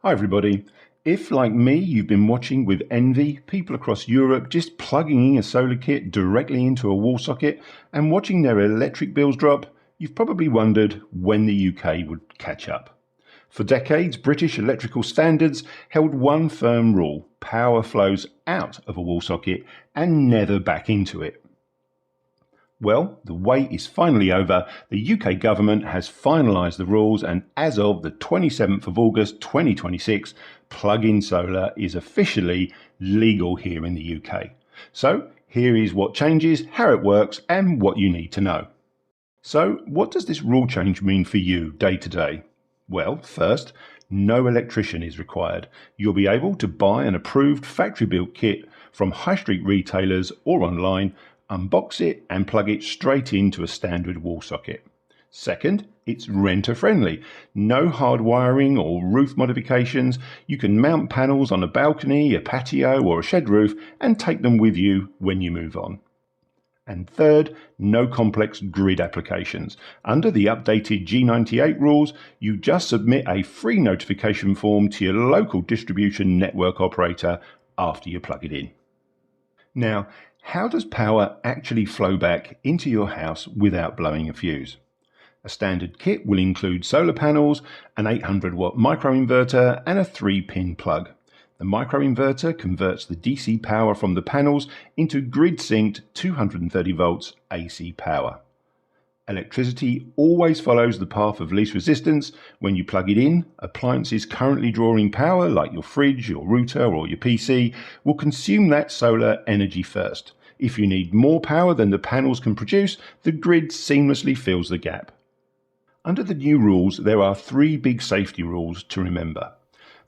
Hi everybody. If, like me, you've been watching with envy people across Europe just plugging in a solar kit directly into a wall socket and watching their electric bills drop, you've probably wondered when the UK would catch up. For decades, British electrical standards held one firm rule: power flows out of a wall socket and never back into it. Well, the wait is finally over. The UK government has finalised the rules, and as of the 27th of August 2026, plug-in solar is officially legal here in the UK. So here is what changes, how it works, and what you need to know. So what does this rule change mean for you day to day? Well, first, no electrician is required. You'll be able to buy an approved factory-built kit from high street retailers or online, unbox it and plug it straight into a standard wall socket. Second, it's renter friendly. No hard wiring or roof modifications. You can mount panels on a balcony, a patio or a shed roof and take them with you when you move on. And third, no complex grid applications. Under the updated G98 rules, you just submit a free notification form to your local distribution network operator after you plug it in. Now, how does power actually flow back into your house without blowing a fuse? A standard kit will include solar panels, an 800-watt microinverter and a 3-pin plug. The microinverter converts the DC power from the panels into grid-synced 230 volts AC power. Electricity always follows the path of least resistance. When you plug it in, appliances currently drawing power, like your fridge, your router or your PC, will consume that solar energy first. If you need more power than the panels can produce, the grid seamlessly fills the gap. Under the new rules, there are 3 big safety rules to remember.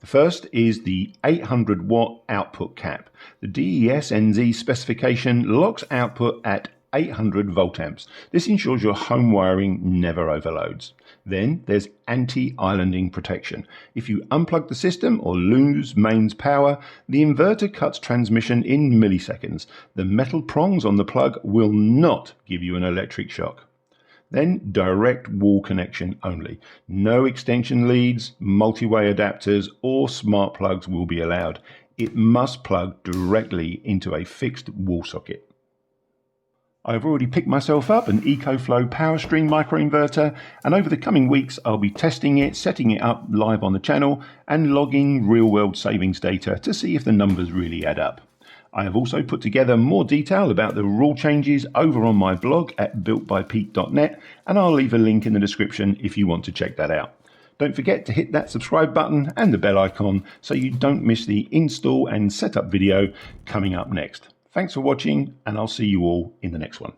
The first is the 800-watt output cap. The DESNZ specification locks output at 800 volt amps. This ensures your home wiring never overloads. Then there's anti-islanding protection. If you unplug the system or lose mains power, the inverter cuts transmission in milliseconds. The metal prongs on the plug will not give you an electric shock. Then direct wall connection only. No extension leads, multi-way adapters or smart plugs will be allowed. It must plug directly into a fixed wall socket. I've already picked myself up an EcoFlow PowerStream microinverter, and over the coming weeks I'll be testing it, setting it up live on the channel and logging real-world savings data to see if the numbers really add up. I have also put together more detail about the rule changes over on my blog at BuiltByPete.net, and I'll leave a link in the description if you want to check that out. Don't forget to hit that subscribe button and the bell icon so you don't miss the install and setup video coming up next. Thanks for watching, and I'll see you all in the next one.